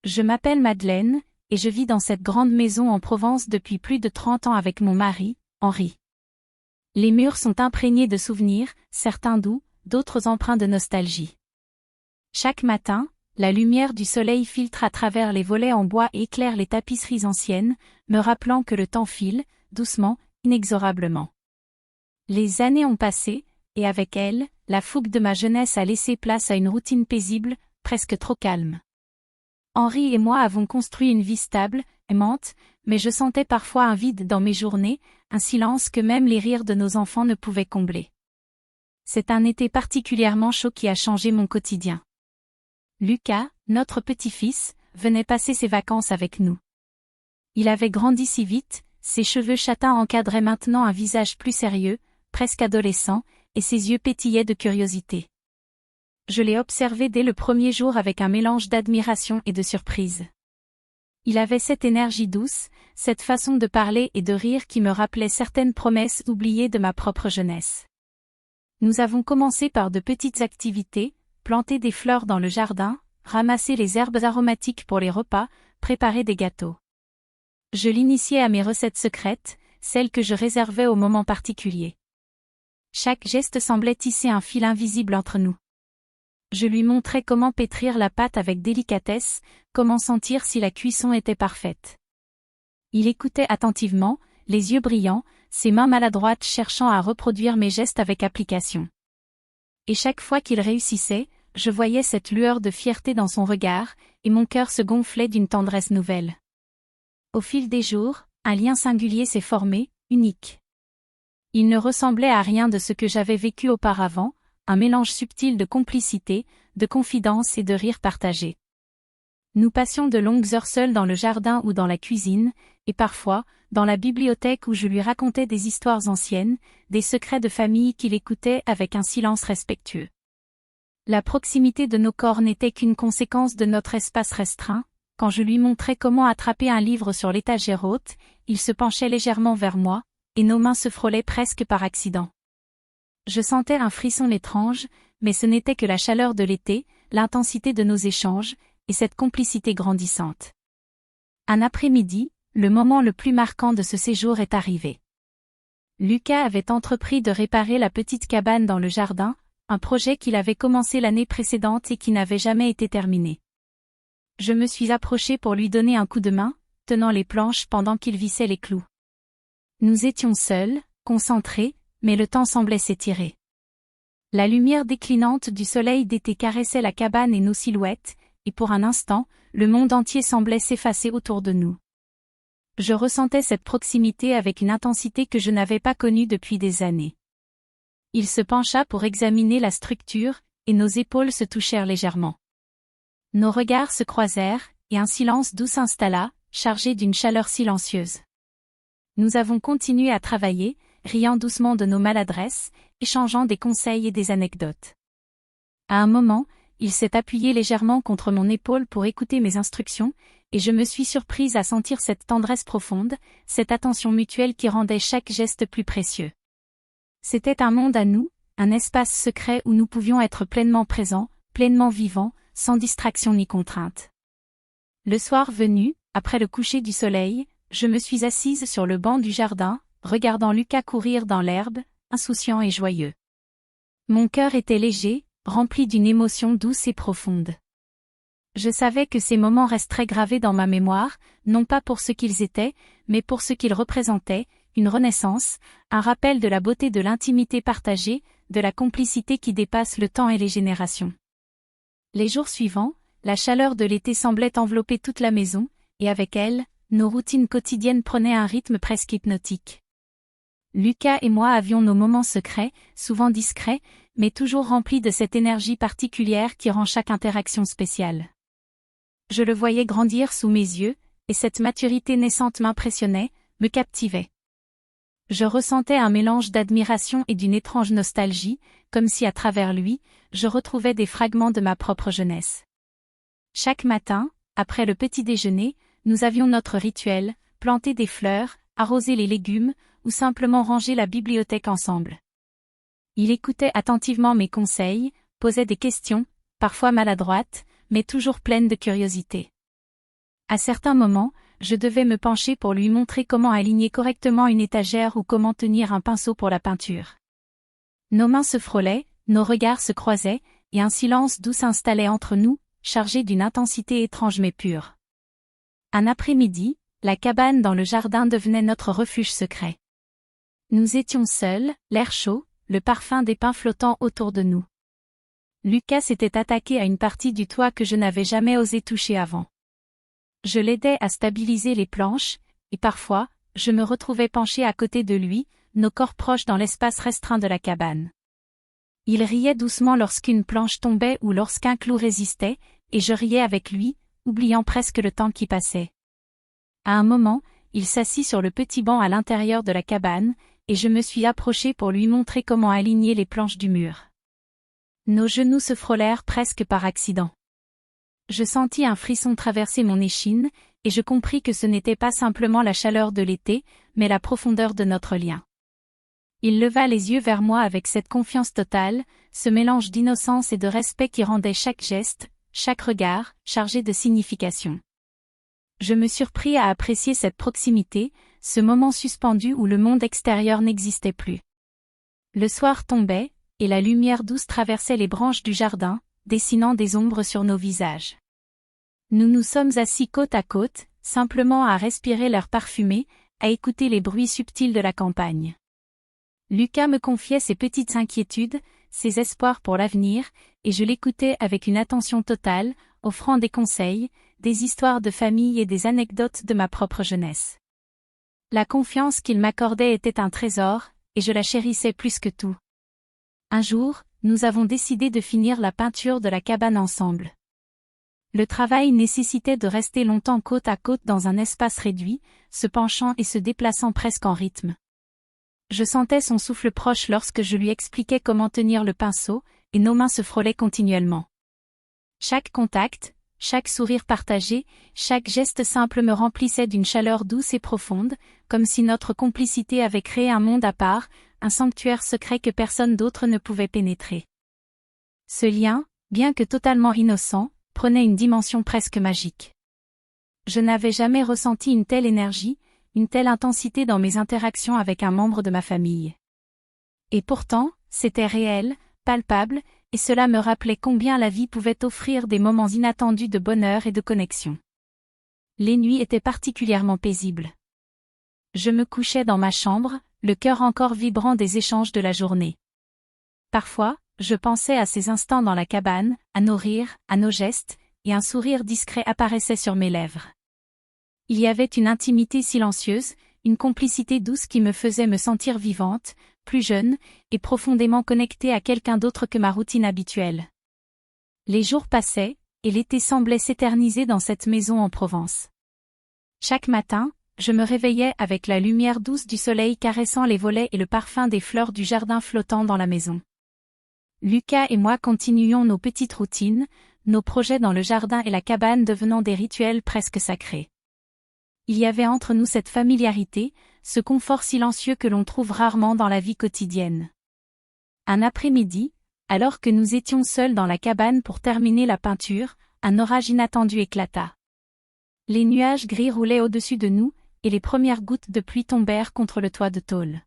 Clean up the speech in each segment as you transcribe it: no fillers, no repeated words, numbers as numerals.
Je m'appelle Madeleine, et je vis dans cette grande maison en Provence depuis plus de 30 ans avec mon mari, Henri. Les murs sont imprégnés de souvenirs, certains doux, d'autres empreints de nostalgie. Chaque matin, la lumière du soleil filtre à travers les volets en bois et éclaire les tapisseries anciennes, me rappelant que le temps file, doucement, inexorablement. Les années ont passé, et avec elles, la fougue de ma jeunesse a laissé place à une routine paisible, presque trop calme. Henri et moi avons construit une vie stable, aimante, mais je sentais parfois un vide dans mes journées, un silence que même les rires de nos enfants ne pouvaient combler. C'est un été particulièrement chaud qui a changé mon quotidien. Lucas, notre petit-fils, venait passer ses vacances avec nous. Il avait grandi si vite, ses cheveux châtains encadraient maintenant un visage plus sérieux, presque adolescent, et ses yeux pétillaient de curiosité. Je l'ai observé dès le premier jour avec un mélange d'admiration et de surprise. Il avait cette énergie douce, cette façon de parler et de rire qui me rappelait certaines promesses oubliées de ma propre jeunesse. Nous avons commencé par de petites activités, planter des fleurs dans le jardin, ramasser les herbes aromatiques pour les repas, préparer des gâteaux. Je l'initiais à mes recettes secrètes, celles que je réservais aux moments particuliers. Chaque geste semblait tisser un fil invisible entre nous. Je lui montrais comment pétrir la pâte avec délicatesse, comment sentir si la cuisson était parfaite. Il écoutait attentivement, les yeux brillants, ses mains maladroites cherchant à reproduire mes gestes avec application. Et chaque fois qu'il réussissait, je voyais cette lueur de fierté dans son regard, et mon cœur se gonflait d'une tendresse nouvelle. Au fil des jours, un lien singulier s'est formé, unique. Il ne ressemblait à rien de ce que j'avais vécu auparavant, un mélange subtil de complicité, de confidence et de rire partagé. Nous passions de longues heures seuls dans le jardin ou dans la cuisine, et parfois, dans la bibliothèque où je lui racontais des histoires anciennes, des secrets de famille qu'il écoutait avec un silence respectueux. La proximité de nos corps n'était qu'une conséquence de notre espace restreint. Quand je lui montrais comment attraper un livre sur l'étagère haute, il se penchait légèrement vers moi, et nos mains se frôlaient presque par accident. Je sentais un frisson étrange, mais ce n'était que la chaleur de l'été, l'intensité de nos échanges, et cette complicité grandissante. Un après-midi, le moment le plus marquant de ce séjour est arrivé. Lucas avait entrepris de réparer la petite cabane dans le jardin, un projet qu'il avait commencé l'année précédente et qui n'avait jamais été terminé. Je me suis approchée pour lui donner un coup de main, tenant les planches pendant qu'il vissait les clous. Nous étions seuls, concentrés, mais le temps semblait s'étirer. La lumière déclinante du soleil d'été caressait la cabane et nos silhouettes, et pour un instant, le monde entier semblait s'effacer autour de nous. Je ressentais cette proximité avec une intensité que je n'avais pas connue depuis des années. Il se pencha pour examiner la structure, et nos épaules se touchèrent légèrement. Nos regards se croisèrent, et un silence doux s'installa, chargé d'une chaleur silencieuse. Nous avons continué à travailler, riant doucement de nos maladresses, échangeant des conseils et des anecdotes. À un moment, il s'est appuyé légèrement contre mon épaule pour écouter mes instructions, et je me suis surprise à sentir cette tendresse profonde, cette attention mutuelle qui rendait chaque geste plus précieux. C'était un monde à nous, un espace secret où nous pouvions être pleinement présents, pleinement vivants, sans distraction ni contrainte. Le soir venu, après le coucher du soleil, je me suis assise sur le banc du jardin, regardant Lucas courir dans l'herbe, insouciant et joyeux. Mon cœur était léger, rempli d'une émotion douce et profonde. Je savais que ces moments resteraient gravés dans ma mémoire, non pas pour ce qu'ils étaient, mais pour ce qu'ils représentaient, une renaissance, un rappel de la beauté de l'intimité partagée, de la complicité qui dépasse le temps et les générations. Les jours suivants, la chaleur de l'été semblait envelopper toute la maison, et avec elle, nos routines quotidiennes prenaient un rythme presque hypnotique. Lucas et moi avions nos moments secrets, souvent discrets, mais toujours remplis de cette énergie particulière qui rend chaque interaction spéciale. Je le voyais grandir sous mes yeux, et cette maturité naissante m'impressionnait, me captivait. Je ressentais un mélange d'admiration et d'une étrange nostalgie, comme si à travers lui, je retrouvais des fragments de ma propre jeunesse. Chaque matin, après le petit déjeuner, nous avions notre rituel, planter des fleurs, arroser les légumes, ou simplement ranger la bibliothèque ensemble. Il écoutait attentivement mes conseils, posait des questions, parfois maladroites, mais toujours pleines de curiosité. À certains moments, je devais me pencher pour lui montrer comment aligner correctement une étagère ou comment tenir un pinceau pour la peinture. Nos mains se frôlaient, nos regards se croisaient, et un silence doux s'installait entre nous, chargé d'une intensité étrange mais pure. Un après-midi, la cabane dans le jardin devenait notre refuge secret. Nous étions seuls, l'air chaud, le parfum des pins flottant autour de nous. Lucas s'était attaqué à une partie du toit que je n'avais jamais osé toucher avant. Je l'aidais à stabiliser les planches, et parfois, je me retrouvais penché à côté de lui, nos corps proches dans l'espace restreint de la cabane. Il riait doucement lorsqu'une planche tombait ou lorsqu'un clou résistait, et je riais avec lui, oubliant presque le temps qui passait. À un moment, il s'assit sur le petit banc à l'intérieur de la cabane, et je me suis approché pour lui montrer comment aligner les planches du mur. Nos genoux se frôlèrent presque par accident. Je sentis un frisson traverser mon échine, et je compris que ce n'était pas simplement la chaleur de l'été, mais la profondeur de notre lien. Il leva les yeux vers moi avec cette confiance totale, ce mélange d'innocence et de respect qui rendait chaque geste, chaque regard, chargé de signification. Je me surpris à apprécier cette proximité, ce moment suspendu où le monde extérieur n'existait plus. Le soir tombait, et la lumière douce traversait les branches du jardin, dessinant des ombres sur nos visages. Nous nous sommes assis côte à côte, simplement à respirer l'air parfumé, à écouter les bruits subtils de la campagne. Lucas me confiait ses petites inquiétudes, ses espoirs pour l'avenir, et je l'écoutais avec une attention totale, offrant des conseils, des histoires de famille et des anecdotes de ma propre jeunesse. La confiance qu'il m'accordait était un trésor, et je la chérissais plus que tout. Un jour, nous avons décidé de finir la peinture de la cabane ensemble. Le travail nécessitait de rester longtemps côte à côte dans un espace réduit, se penchant et se déplaçant presque en rythme. Je sentais son souffle proche lorsque je lui expliquais comment tenir le pinceau, et nos mains se frôlaient continuellement. Chaque contact, chaque sourire partagé, chaque geste simple me remplissait d'une chaleur douce et profonde, comme si notre complicité avait créé un monde à part, un sanctuaire secret que personne d'autre ne pouvait pénétrer. Ce lien, bien que totalement innocent, prenait une dimension presque magique. Je n'avais jamais ressenti une telle énergie, une telle intensité dans mes interactions avec un membre de ma famille. Et pourtant, c'était réel, palpable, et cela me rappelait combien la vie pouvait offrir des moments inattendus de bonheur et de connexion. Les nuits étaient particulièrement paisibles. Je me couchais dans ma chambre, le cœur encore vibrant des échanges de la journée. Parfois, je pensais à ces instants dans la cabane, à nos rires, à nos gestes, et un sourire discret apparaissait sur mes lèvres. Il y avait une intimité silencieuse, une complicité douce qui me faisait me sentir vivante, plus jeune, et profondément connectée à quelqu'un d'autre que ma routine habituelle. Les jours passaient, et l'été semblait s'éterniser dans cette maison en Provence. Chaque matin, je me réveillais avec la lumière douce du soleil caressant les volets et le parfum des fleurs du jardin flottant dans la maison. Lucas et moi continuions nos petites routines, nos projets dans le jardin et la cabane devenant des rituels presque sacrés. Il y avait entre nous cette familiarité, ce confort silencieux que l'on trouve rarement dans la vie quotidienne. Un après-midi, alors que nous étions seuls dans la cabane pour terminer la peinture, un orage inattendu éclata. Les nuages gris roulaient au-dessus de nous, et les premières gouttes de pluie tombèrent contre le toit de tôle.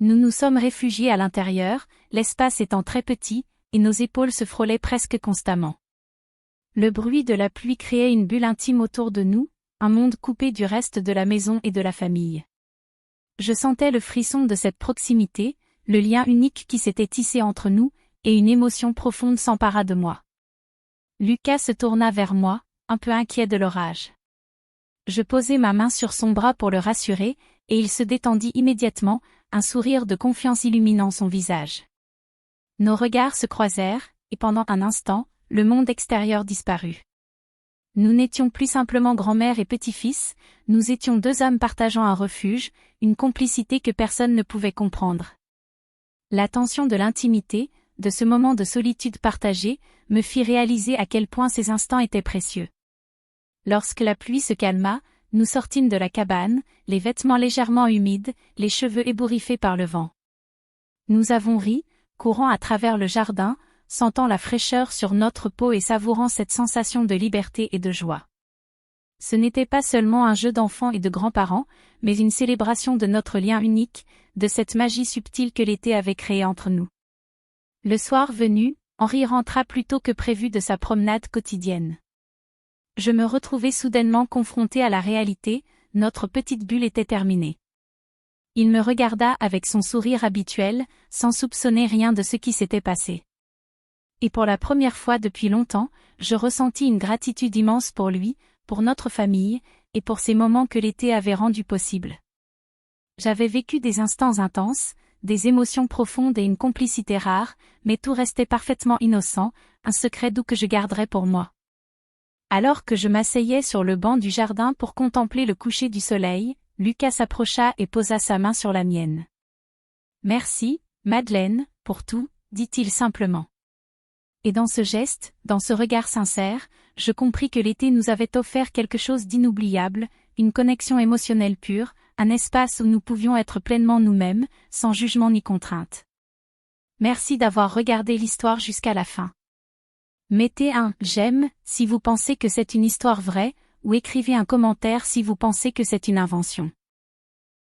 Nous nous sommes réfugiés à l'intérieur, l'espace étant très petit, et nos épaules se frôlaient presque constamment. Le bruit de la pluie créait une bulle intime autour de nous, un monde coupé du reste de la maison et de la famille. Je sentais le frisson de cette proximité, le lien unique qui s'était tissé entre nous, et une émotion profonde s'empara de moi. Lucas se tourna vers moi, un peu inquiet de l'orage. Je posai ma main sur son bras pour le rassurer, et il se détendit immédiatement, un sourire de confiance illuminant son visage. Nos regards se croisèrent, et pendant un instant, le monde extérieur disparut. Nous n'étions plus simplement grand-mère et petit-fils, nous étions deux âmes partageant un refuge, une complicité que personne ne pouvait comprendre. La tension de l'intimité, de ce moment de solitude partagée, me fit réaliser à quel point ces instants étaient précieux. Lorsque la pluie se calma, nous sortîmes de la cabane, les vêtements légèrement humides, les cheveux ébouriffés par le vent. Nous avons ri, courant à travers le jardin, sentant la fraîcheur sur notre peau et savourant cette sensation de liberté et de joie. Ce n'était pas seulement un jeu d'enfants et de grands-parents, mais une célébration de notre lien unique, de cette magie subtile que l'été avait créée entre nous. Le soir venu, Henri rentra plus tôt que prévu de sa promenade quotidienne. Je me retrouvai soudainement confronté à la réalité, notre petite bulle était terminée. Il me regarda avec son sourire habituel, sans soupçonner rien de ce qui s'était passé. Et pour la première fois depuis longtemps, je ressentis une gratitude immense pour lui, pour notre famille, et pour ces moments que l'été avait rendus possibles. J'avais vécu des instants intenses, des émotions profondes et une complicité rare, mais tout restait parfaitement innocent, un secret doux que je garderais pour moi. Alors que je m'asseyais sur le banc du jardin pour contempler le coucher du soleil, Lucas s'approcha et posa sa main sur la mienne. « Merci, Madeleine, pour tout, » dit-il simplement. Et dans ce geste, dans ce regard sincère, je compris que l'été nous avait offert quelque chose d'inoubliable, une connexion émotionnelle pure, un espace où nous pouvions être pleinement nous-mêmes, sans jugement ni contrainte. Merci d'avoir regardé l'histoire jusqu'à la fin. Mettez un « j'aime » si vous pensez que c'est une histoire vraie, ou écrivez un commentaire si vous pensez que c'est une invention.